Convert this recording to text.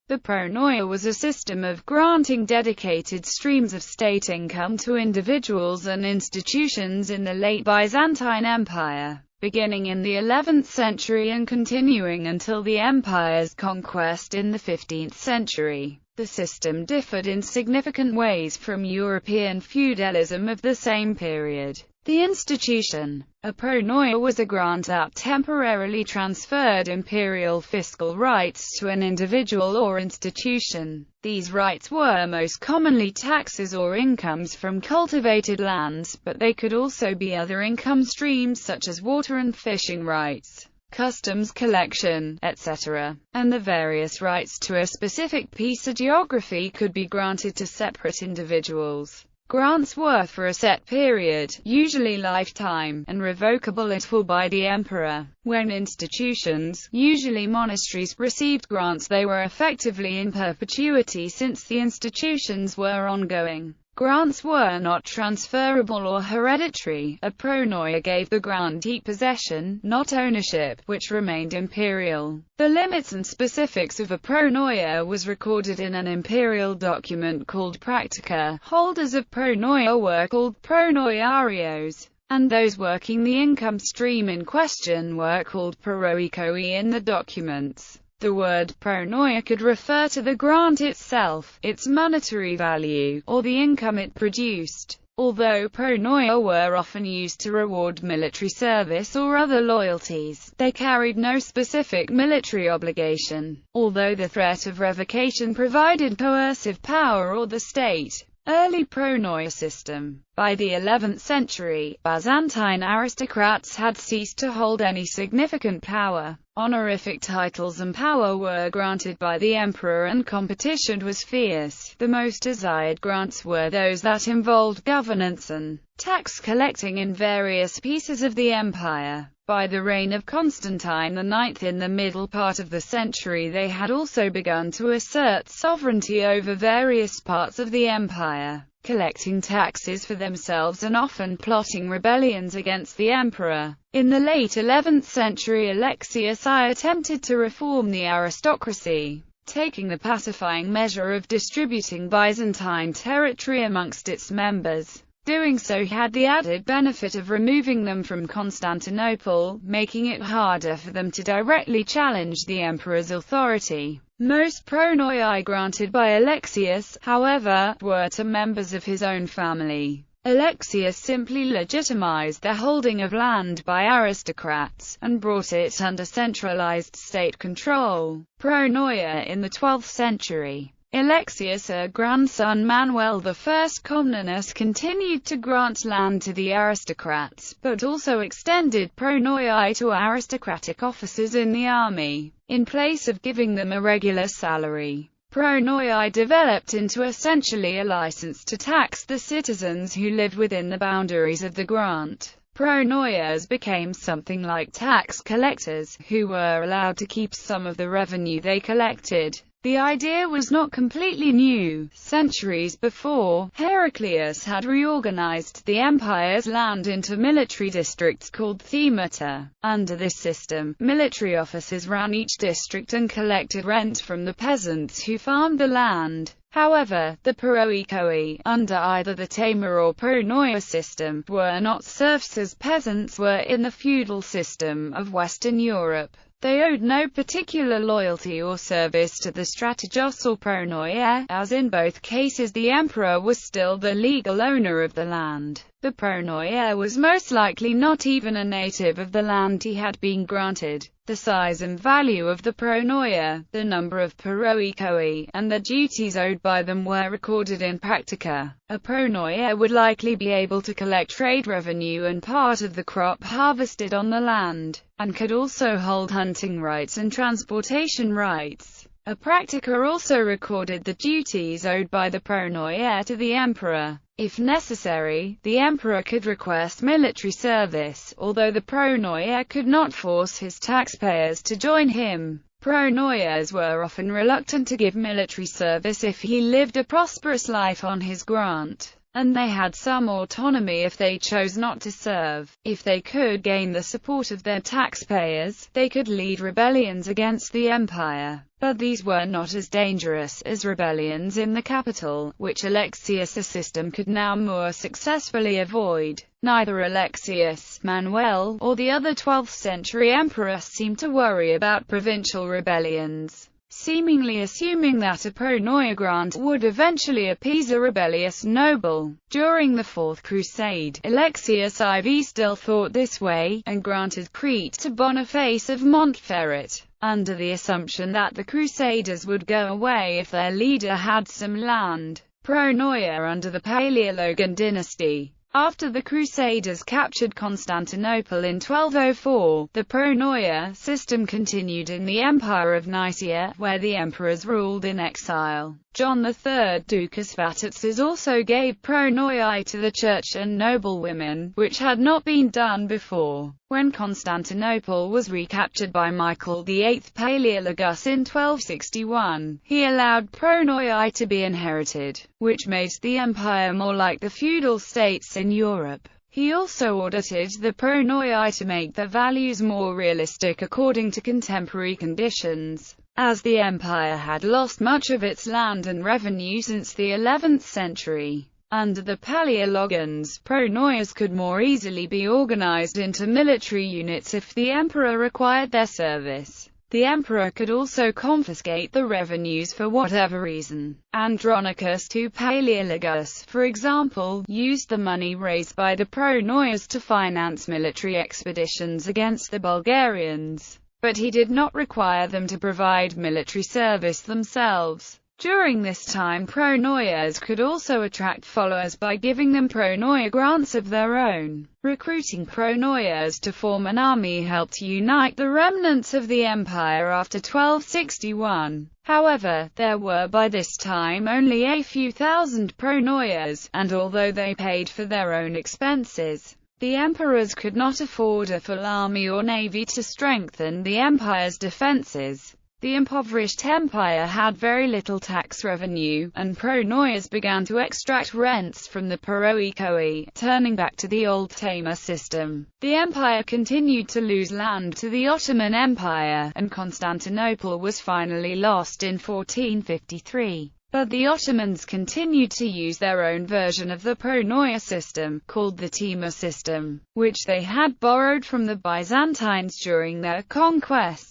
The Pronoia was a system of granting dedicated streams of state income to individuals and institutions in the late Byzantine Empire, beginning in the 11th century and continuing until the empire's conquest in the 15th century. The system differed in significant ways from European feudalism of the same period. The institution, a pronoia, was a grant that temporarily transferred imperial fiscal rights to an individual or institution. These rights were most commonly taxes or incomes from cultivated lands, but they could also be other income streams such as water and fishing rights, customs collection, etc., and the various rights to a specific piece of geography could be granted to separate individuals. Grants were for a set period, usually lifetime, and revocable at will by the emperor. When institutions, usually monasteries, received grants, they were effectively in perpetuity since the institutions were ongoing. Grants were not transferable or hereditary. A pronoia gave the grantee possession, not ownership, which remained imperial. The limits and specifics of a pronoia was recorded in an imperial document called Practica. Holders of pronoia were called pronoiarios, and those working the income stream in question were called proikoi in the documents. The word pronoia could refer to the grant itself, its monetary value, or the income it produced. Although pronoia were often used to reward military service or other loyalties, they carried no specific military obligation, although the threat of revocation provided coercive power or the state. Early pronoia system. By the 11th century, Byzantine aristocrats had ceased to hold any significant power. Honorific titles and power were granted by the emperor and competition was fierce. The most desired grants were those that involved governance and tax collecting in various pieces of the empire. By the reign of Constantine IX in the middle part of the century, they had also begun to assert sovereignty over various parts of the empire, collecting taxes for themselves and often plotting rebellions against the emperor. In the late 11th century, Alexius I attempted to reform the aristocracy, taking the pacifying measure of distributing Byzantine territory amongst its members. Doing so had the added benefit of removing them from Constantinople, making it harder for them to directly challenge the emperor's authority. Most pronoiae granted by Alexius, however, were to members of his own family. Alexius simply legitimized the holding of land by aristocrats, and brought it under centralized state control. Pronoia in the 12th century. Alexius' grandson Manuel I Comnenus continued to grant land to the aristocrats, but also extended pronoiae to aristocratic officers in the army, in place of giving them a regular salary. Pronoiae developed into essentially a license to tax the citizens who lived within the boundaries of the grant. Pronoias became something like tax collectors, who were allowed to keep some of the revenue they collected. The idea was not completely new. Centuries before, Heraclius had reorganized the empire's land into military districts called themata. Under this system, military officers ran each district and collected rent from the peasants who farmed the land. However, the proikoi, under either the tamer or pronoia system, were not serfs as peasants were in the feudal system of Western Europe. They owed no particular loyalty or service to the strategos or pronoia, as in both cases the emperor was still the legal owner of the land. The pronoia was most likely not even a native of the land he had been granted. The size and value of the pronoia, the number of proikoi, and the duties owed by them were recorded in Practica. A pronoia would likely be able to collect trade revenue and part of the crop harvested on the land, and could also hold hunting rights and transportation rights. A Practica also recorded the duties owed by the pronoia to the emperor. If necessary, the emperor could request military service, although the pronoia could not force his taxpayers to join him. Pronoias were often reluctant to give military service if he lived a prosperous life on his grant. and they had some autonomy if they chose not to serve. If they could gain the support of their taxpayers, they could lead rebellions against the empire. But these were not as dangerous as rebellions in the capital, which Alexius' system could now more successfully avoid. Neither Alexius, Manuel, or the other 12th-century emperor seemed to worry about provincial rebellions, seemingly assuming that a Pronoia grant would eventually appease a rebellious noble. During the Fourth Crusade, Alexius IV still thought this way, and granted Crete to Boniface of Montferrat, under the assumption that the Crusaders would go away if their leader had some land. Pronoia under the Paleologan dynasty. After the Crusaders captured Constantinople in 1204, the Pronoia system continued in the Empire of Nicaea, where the emperors ruled in exile. John III, Ducas Vatatzes, also gave Pronoia to the church and noblewomen, which had not been done before. When Constantinople was recaptured by Michael VIII Palaeologus in 1261, he allowed Pronoia to be inherited, which made the empire more like the feudal states in Europe. He also audited the Pronoia to make their values more realistic according to contemporary conditions. As the empire had lost much of its land and revenue since the 11th century, under the Palaeologans, Pronoias could more easily be organized into military units if the emperor required their service. The emperor could also confiscate the revenues for whatever reason. Andronicus II Palaeologus, for example, used the money raised by the Pronoias to finance military expeditions against the Bulgarians, but he did not require them to provide military service themselves. During this time, Pronoias could also attract followers by giving them Pronoia grants of their own. Recruiting Pronoias to form an army helped unite the remnants of the empire after 1261. However, there were by this time only a few thousand Pronoias, and although they paid for their own expenses, the emperors could not afford a full army or navy to strengthen the empire's defenses. The impoverished empire had very little tax revenue, and Pronoias began to extract rents from the Paroikoi, turning back to the old tamer system. The empire continued to lose land to the Ottoman Empire, and Constantinople was finally lost in 1453. But the Ottomans continued to use their own version of the Pronoia system, called the Timur system, which they had borrowed from the Byzantines during their conquests.